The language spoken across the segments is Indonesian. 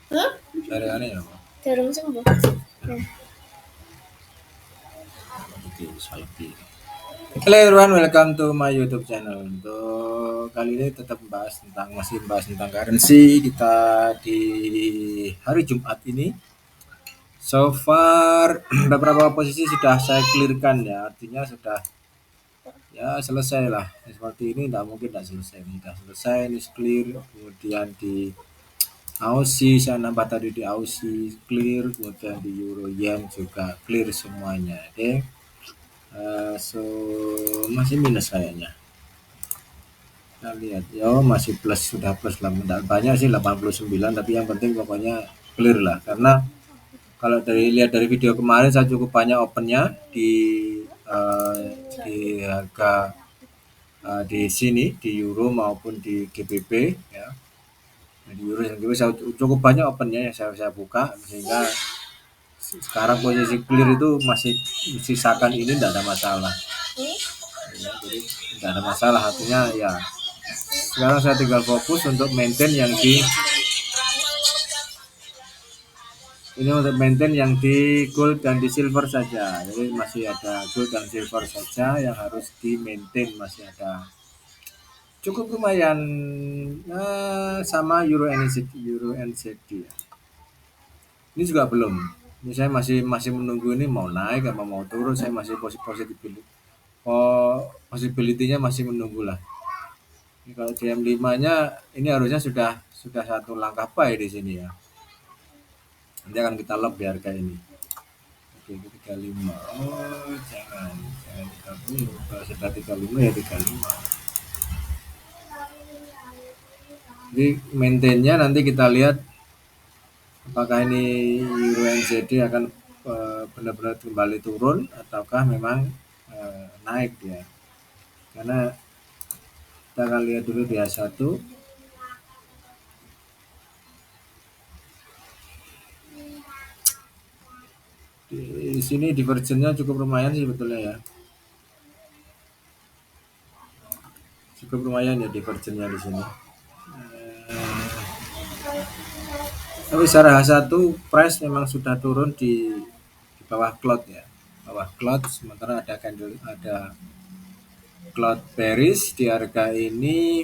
Hah? Syariahnya apa? Durung sembuh. Nah, Oke, Salafi. Hello everyone, welcome to my YouTube channel. Untuk kali ini tetap masih membahas tentang currency kita di hari Jumat ini. So far beberapa posisi sudah saya clearkan ya, artinya sudah ya selesai lah. Seperti ini tidak mungkin tidak selesai. Sudah selesai, ini clear. Kemudian di Aussie saya nambah tadi di Aussie clear, kemudian di Euro Yen juga clear semuanya. Oke. So masih minus kayaknya. Kita lihat, ya masih plus, sudah plus lah. Nggak banyak sih 89, tapi yang penting pokoknya clear lah. Karena kalau lihat dari video kemarin saya cukup banyak opennya eh, di harga di sini di euro maupun di GBP ya. Nah, di euro dan GBP saya cukup banyak opennya yang saya buka, sehingga sekarang posisi clear itu masih sisakan ini tidak ada masalah ya, jadi tidak ada masalah, artinya ya sekarang saya tinggal fokus untuk maintain yang di ini, untuk maintain yang di gold dan di silver saja. Jadi masih ada gold dan silver saja yang harus di maintain, masih ada cukup lumayan sama Euro NZD, Euro NZD ya. Ini juga belum. Ini saya masih masih menunggu ini mau naik apa mau turun. Saya masih possibility, possibility-nya masih menunggu lah. Ini kalau DM5-nya ini harusnya sudah satu langkah buy di sini ya. Nanti akan kita lock di harga ini. Oke, 35. Oh, jangan 30. Kalau sudah 35 ya 35. Jadi maintainnya nanti kita lihat apakah ini Euro NZD akan benar-benar kembali turun ataukah memang naik ya. Karena kita akan lihat dulu di H1. Di sini divergennya cukup lumayan sih sebetulnya ya. Cukup lumayan ya divergennya di sini. Tapi secara H1 price memang sudah turun di bawah cloud ya. Bawah cloud, sementara ada candle, ada cloud bearish di harga ini,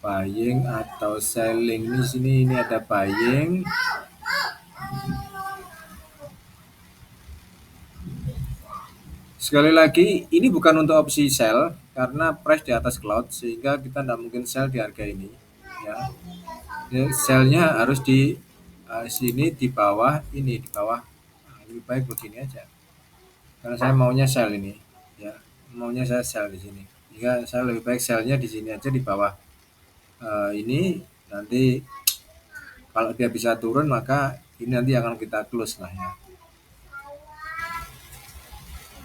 buying atau selling. Di sini ini ada buying. Sekali lagi, ini bukan untuk opsi sell karena price di atas cloud, sehingga kita tidak mungkin sell di harga ini. Ya, ya sell-nya harus di sini, di bawah ini, di bawah. Nah, lebih baik begini aja. Karena saya maunya sell ini, ya maunya saya sell di sini. Jika saya lebih baik sell-nya di sini aja, di bawah ini. Nanti kalau dia bisa turun maka ini nanti akan kita close lah ya.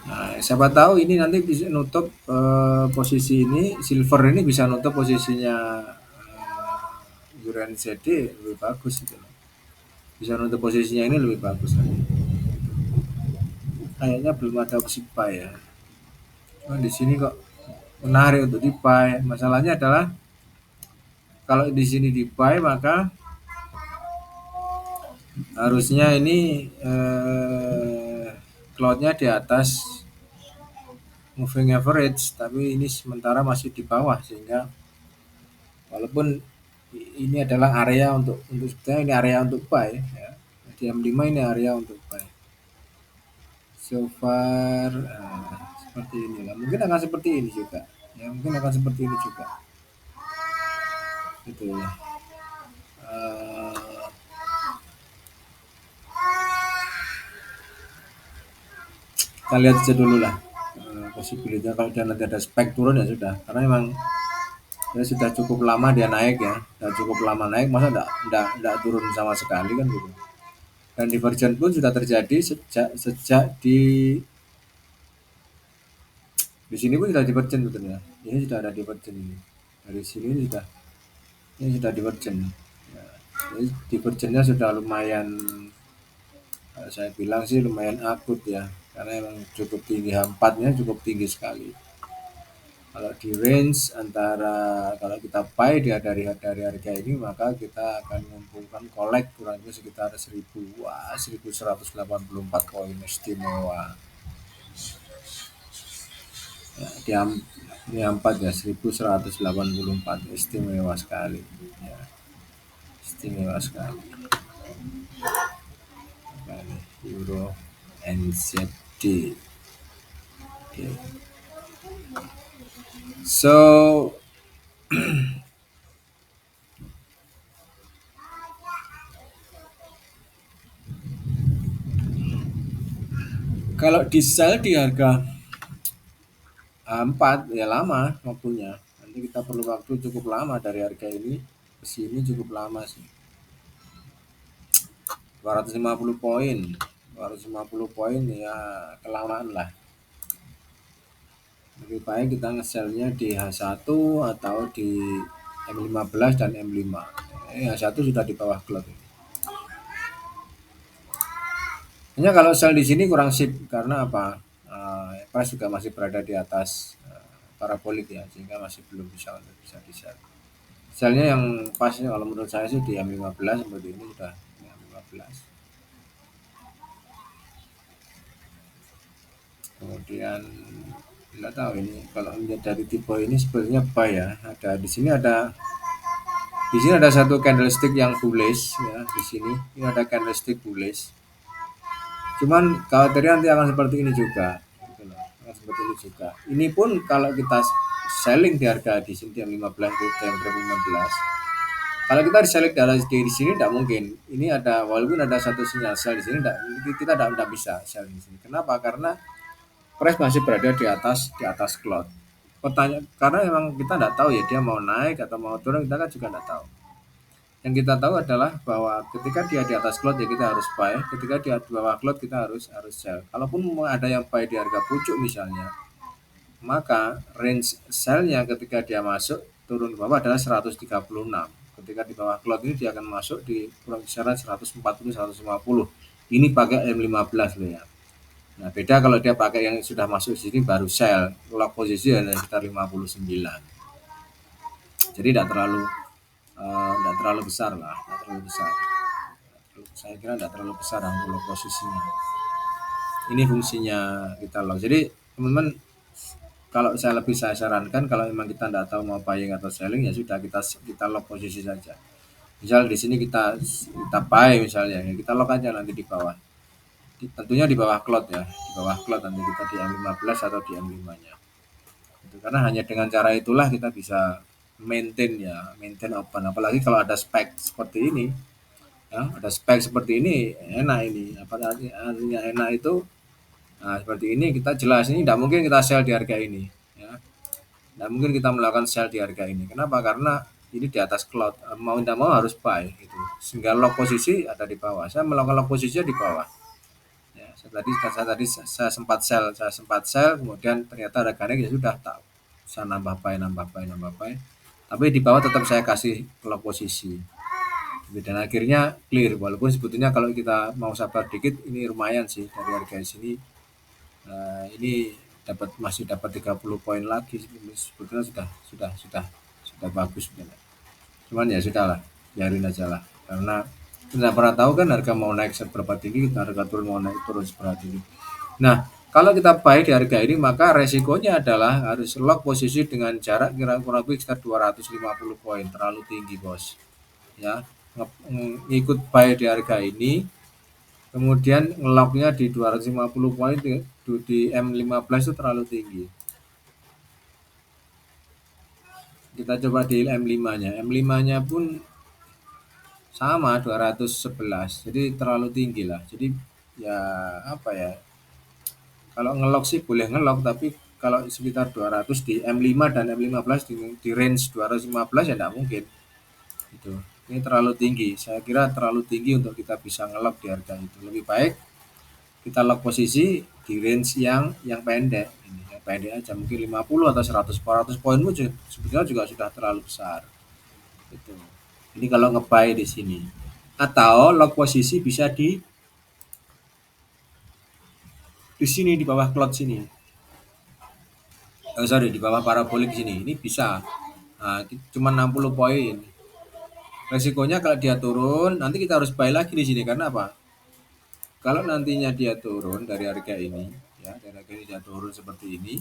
Nah, siapa tahu ini nanti bisa nutup posisi ini, silver ini bisa nutup posisinya Euro NZD lebih bagus gitu loh. Bisa nutup posisinya ini lebih bagus lagi. Kayaknya belum ada opsi buy ya. Cuma di sini kok menarik untuk di buy. Masalahnya adalah kalau di sini di buy maka harusnya ini cloudnya di atas moving average, tapi ini sementara masih di bawah, sehingga walaupun ini adalah area untuk kita, ini area untuk buy ya. Di M5 ini area untuk buy. So far seperti inilah. Mungkin akan seperti ini juga. Ya, mungkin akan seperti ini juga. Gitu ya. Eh, kita lihat saja dulu lah possibility. Kalau dia nanti ada spek turun ya sudah, karena memang dia sudah cukup lama dia naik ya, sudah cukup lama naik, masa enggak turun sama sekali kan gitu. Dan divergen pun sudah terjadi sejak sejak di sini pun sudah divergen betulnya. Ini sudah ada divergen ini. Dari sini ini sudah divergen. Ya, jadi divergennya sudah lumayan, saya bilang sih lumayan akut ya, karena emang cukup tinggi, H4-nya cukup tinggi sekali. Kalau di range antara kalau kita buy dari harga ini maka kita akan mengumpulkan kolek kurang lebih sekitar 1000, wah 1184 koin istimewa. Ya, di 4 ya 1184 istimewa sekali. Ya, istimewa sekali. Euro NZD. Okay. So kalau di sell di harga 4 ya lama waktunya. Nanti kita perlu waktu cukup lama dari harga ini ke sini cukup lama sih. 250 poin. 250 poin ya kelamaan lah. Lebih baik kita nge-sell-nya di H1 atau di M15 dan M5. H1 sudah di bawah cloud. Hanya kalau sell di sini kurang sip karena apa? Price juga masih berada di atas parabolik ya, sehingga masih belum bisa di sell. Sell-nya yang pasnya kalau menurut saya sih di M15 seperti ini sudah M15. Kemudian tidak tahu ini kalau melihat dari tipe ini sebenarnya buy ya. Di sini ada satu candlestick yang bullish ya di sini. Ini ada candlestick bullish. Cuman khawatirnya nanti akan seperti ini juga. Gitu loh. Akan seperti ini juga. Ini pun kalau kita selling di harga di sini yang 15 di time frame 15. Kalau kita reselling di sini tidak mungkin. Ini ada walaupun ada satu sinyal sell di sini kita tidak bisa sell di sini. Kenapa? Karena price masih berada di atas cloud. Pertanyaan karena memang kita tidak tahu ya dia mau naik atau mau turun kita kan juga tidak tahu. Yang kita tahu adalah bahwa ketika dia di atas cloud ya kita harus buy, ketika dia di bawah cloud kita harus sell. Kalaupun ada yang buy di harga pucuk misalnya, maka range sell-nya ketika dia masuk turun ke bawah adalah 136. Ketika di bawah cloud ini dia akan masuk di kurang kisaran 140 150. Ini pakai M15 loh ya. Nah, beda kalau dia pakai yang sudah masuk di sini baru sell, lock posisi hanya sekitar 59. Jadi tidak terlalu besar lah, tidak terlalu besar. Saya kira tidak terlalu besar untuk lock posisinya. Ini fungsinya kita lock. Jadi teman-teman kalau saya sarankan kalau memang kita tidak tahu mau buying atau selling ya sudah kita lock posisi saja. Misal di sini kita buy misalnya, ya kita lock aja nanti di bawah. Tentunya di bawah cloud ya, di bawah cloud nanti kita di M15 atau di M5-nya. Gitu. Karena hanya dengan cara itulah kita bisa maintain open. Apalagi kalau ada spek seperti ini, ya, ada spek seperti ini enak ini. Apa artinya enak itu? Nah, seperti ini kita jelas ini tidak mungkin kita sell di harga ini, ya. Tidak mungkin kita melakukan sell di harga ini. Kenapa? Karena ini di atas cloud. Mau tidak mau harus buy gitu. Sehingga lock posisi ada di bawah. Saya melakukan lock posisinya di bawah. Ya, saya sempat sell, kemudian ternyata harganya ya sudah tak saya nambah buy. Tapi di bawah tetap saya kasih lock posisi. Dan akhirnya clear walaupun sebetulnya kalau kita mau sabar dikit ini lumayan sih dari harga sini. Ini masih dapat 30 poin lagi sebetulnya sudah bagus sebenarnya. Cuman ya sudahlah, biarin aja lah karena tidak pernah tahu kan harga mau naik seberapa tinggi, harga turun mau naik turun seberapa tinggi. Nah, kalau kita buy di harga ini maka resikonya adalah harus lock posisi dengan jarak kira-kira sekitar 250 poin, terlalu tinggi bos. Ya, ngikut buy di harga ini kemudian ngelocknya di 250 poin di M15 itu terlalu tinggi. Kita coba di M5-nya. M5-nya pun sama 211. Jadi terlalu tinggi lah. Jadi ya apa ya? Kalau ngelock sih boleh ngelock tapi kalau sekitar 200 di M5 dan M15 di range 215 ya tidak mungkin. Itu. Ini terlalu tinggi. Saya kira terlalu tinggi untuk kita bisa ngelock di harga itu. Lebih baik kita lock posisi di range yang pendek. Ini yang pendek aja mungkin 50 atau 100 400 poinmu sebetulnya juga sudah terlalu besar. Itu. Ini kalau nge-buy di sini. Atau lock posisi bisa di sini di bawah cloud sini. sorry, di bawah parabolik sini ini bisa. Nah, cuma 60 poin. Resikonya kalau dia turun nanti kita harus buy lagi di sini karena apa? Kalau nantinya dia turun dari harga ini, ya dari harga ini dia turun seperti ini,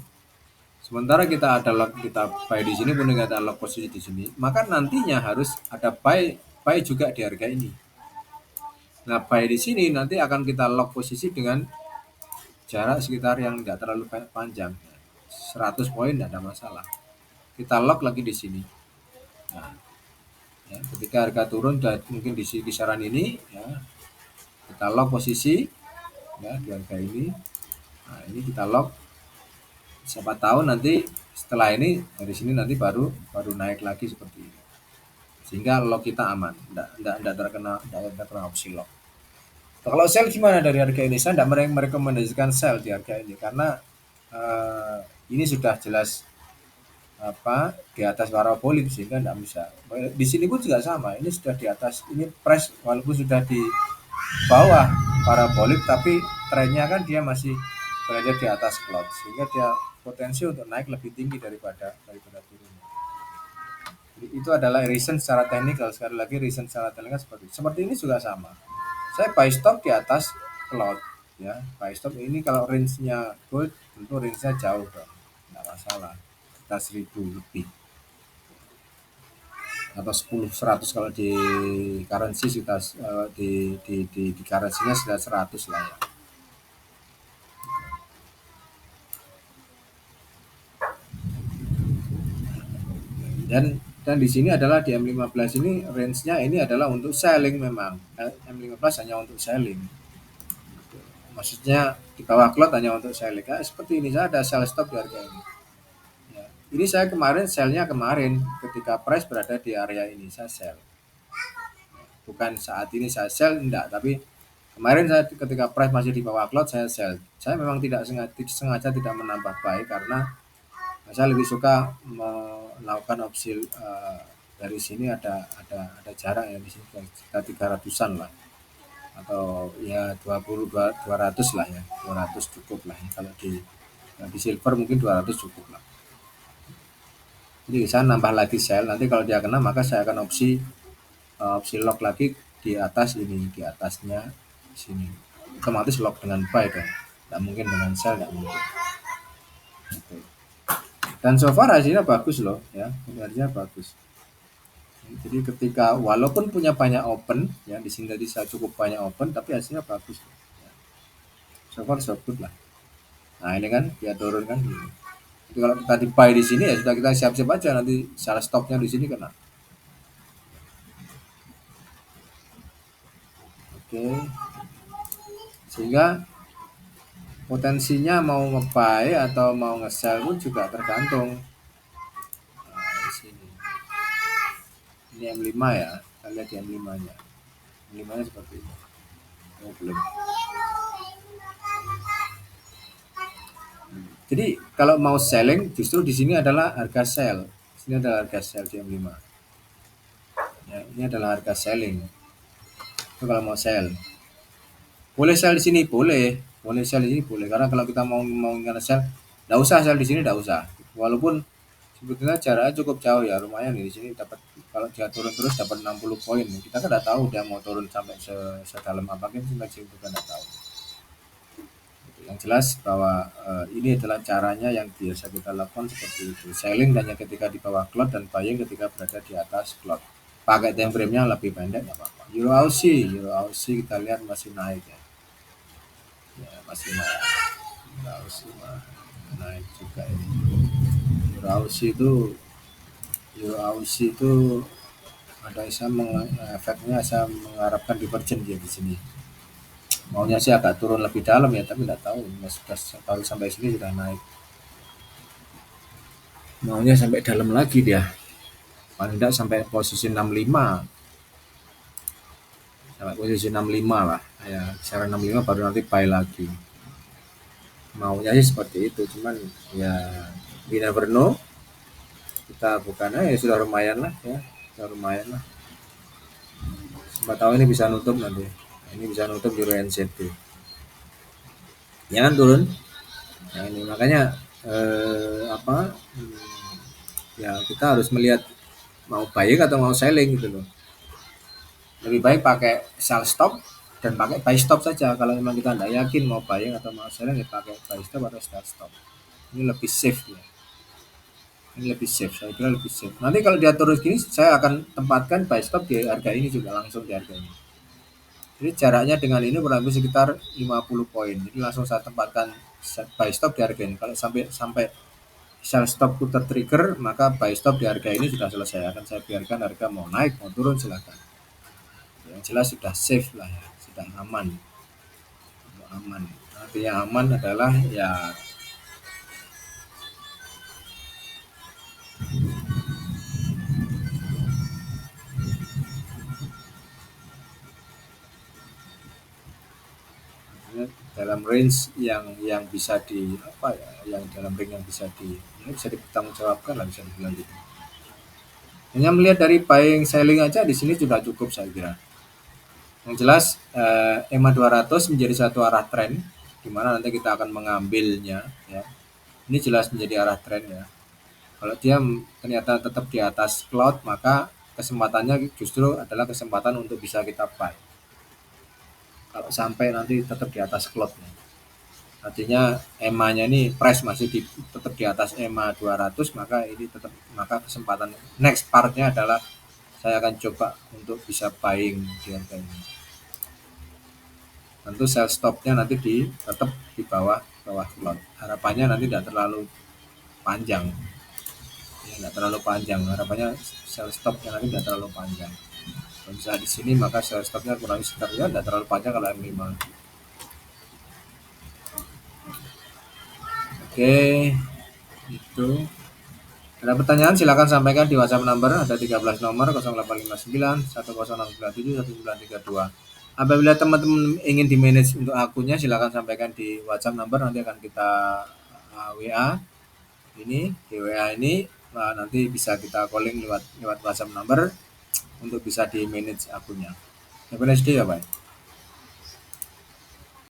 sementara kita ada lock, kita buy di sini pun kita lock posisi di sini, maka nantinya harus ada buy juga di harga ini. Nah, buy di sini nanti akan kita lock posisi dengan jarak sekitar yang tidak terlalu panjang. 100 poin tidak ada masalah. Kita lock lagi di sini. Nah, ya, ketika harga turun dan mungkin di kisaran ini, ya, kita lock posisi, ya, di harga ini. Nah, ini kita lock. Siapa tahu nanti setelah ini dari sini nanti baru naik lagi seperti ini. Sehingga lock kita aman, tidak terkena opsi lock. Kalau sell gimana dari harga ini? Saya tidak merekomendasikan sell di harga ini karena ini sudah jelas di atas parabolik sehingga tidak bisa. Di sini pun juga sama. Ini sudah di atas, ini price walaupun sudah di bawah parabolik tapi trennya kan dia masih berada di atas cloud sehingga dia potensi untuk naik lebih tinggi daripada turunnya. Jadi itu adalah reason secara teknikal. Sekali lagi reason secara teknikal seperti ini juga sama. Saya buy stop di atas cloud, ya. Buy stop ini kalau range-nya gold tentu range-nya jauh dong, nggak masalah. Kita 1000 lebih atau 10 100 kalau di currency sudah di currency-nya sudah 100 lah ya. Dan di sini adalah di M15 ini range-nya ini adalah untuk selling memang. M15 hanya untuk selling. Maksudnya di bawah cloud hanya untuk selling. Nah, seperti ini saya ada sell stop di harga ini. Ya. Ini saya kemarin sell-nya kemarin ketika price berada di area ini saya sell. Bukan saat ini saya sell enggak, tapi kemarin saya ketika price masih di bawah cloud saya sell. Saya memang tidak sengaja tidak menambah buy karena saya lebih suka melakukan opsi dari sini ada jarak ya di sini sekitar 300-an lah atau ya 200 lah ya, 200 cukup lah ya. Kalau di silver mungkin 200 cukup lah. Jadi saya nambah lagi sell, nanti kalau dia kena maka saya akan opsi lock lagi di atas ini, di atasnya sini. Otomatis lock dengan buy dong. Tidak mungkin dengan sell, tidak mungkin. Gitu. Dan so far hasilnya bagus loh ya, hasilnya bagus. Jadi ketika walaupun punya banyak open ya di sini tadi saya cukup banyak open tapi hasilnya bagus. Ya. So far so good lah. Nah ini kan dia turun kan. Jadi kalau kita di buy di sini ya sudah kita siap-siap aja nanti salah stopnya di sini kena. Oke. Sehingga potensinya mau nge-buy atau mau nge-sell pun juga tergantung. Nah, di sini. Ini M5 ya, kita lihat di M5-nya. M5-nya seperti ini. Oh, belum. Jadi kalau mau selling justru di sini adalah harga sell. Di sini adalah harga sell di M5. Ya, ini adalah harga selling. Itu kalau mau sell. Boleh sell di sini, boleh. Boleh sell di sini, boleh. Karena kalau kita mau sell, nggak usah sell di sini, nggak usah. Walaupun sebetulnya jaraknya cukup jauh ya, lumayan di sini dapat kalau dia turun terus dapat 60 poin. Kita kan nggak tahu dia mau turun sampai sedalam apa kan kita nggak tahu. Yang jelas bahwa ini adalah caranya yang biasa kita lakukan seperti itu. Selling hanya ketika di bawah cloud dan buying ketika berada di atas cloud. Pakai time frame-nya lebih pendek nggak apa-apa. Euro Aussie kita lihat masih naik ya. Ya masih naik. Naik juga ini. Euro Aussie itu ada efeknya saya mengharapkan divergent ya di sini. Maunya sih agak turun lebih dalam ya, tapi nggak tahu. Baru sampai sini sudah naik. Maunya sampai dalam lagi dia. Paling tidak sampai posisi 65. Sampai posisi 65 lah. Ya, secara 65 baru nanti buy lagi. Maunya sih seperti itu, cuman ya we never know. Kita bukannya ya sudah lumayan lah ya. Sudah lumayan lah. Siapa tahu ini bisa nutup nanti. Ini bisa nutup Euro NZD. Jangan turun. Nah ini makanya apa ya kita harus melihat mau buying atau mau selling gitu loh. Lebih baik pakai sell stop dan pakai buy stop saja. Kalau memang kita tidak yakin mau buying atau mau selling, ya pakai buy stop atau sell stop. Ini lebih safe ya. Ini lebih safe, saya kira lebih safe. Nanti kalau dia turun gini, saya akan tempatkan buy stop di harga ini juga, langsung di harga ini. Jadi jaraknya dengan ini kurang lebih sekitar 50 poin. Jadi langsung saya tempatkan buy stop di harga ini. Kalau sampai sampai sell stop tertrigger, maka buy stop di harga ini sudah selesai. Akan saya biarkan harga mau naik mau turun silakan. Yang jelas sudah safe lah ya, sudah aman. Aman. Artinya aman adalah ya dalam range yang bisa di apa ya, yang dalam range yang bisa di ya bisa dipertanggungjawabkan lah, bisa dibilang gitu. Hanya melihat dari buying selling aja di sini sudah cukup saya kira. Yang jelas EMA 200 menjadi satu arah tren di mana nanti kita akan mengambilnya ya. Ini jelas menjadi arah tren ya. Kalau dia ternyata tetap di atas cloud, maka kesempatannya justru adalah kesempatan untuk bisa kita buy. Kalau sampai nanti tetap di atas cloud, artinya EMA-nya ini price masih tetap di atas EMA 200, maka ini tetap, maka kesempatan next part-nya adalah saya akan coba untuk bisa buying di harga ini. Tentu sell stop-nya nanti tetap di bawah cloud. Harapannya nanti tidak terlalu panjang. Ya, tidak terlalu panjang. Harapannya sell stop-nya nanti tidak terlalu panjang. Kalau misalnya di sini maka sell stop-nya kurang sekitar ya tidak terlalu panjang kalau M5. Oke, itu. Ada pertanyaan silakan sampaikan di WhatsApp number, ada 13 nomor 0859 1067 1932. Apabila teman-teman ingin di manage untuk akunnya silakan sampaikan di WhatsApp number, nanti akan kita WA ini di WA ini nanti bisa kita calling lewat WhatsApp number untuk bisa di manage akunnya. Have a nice day ya Pak.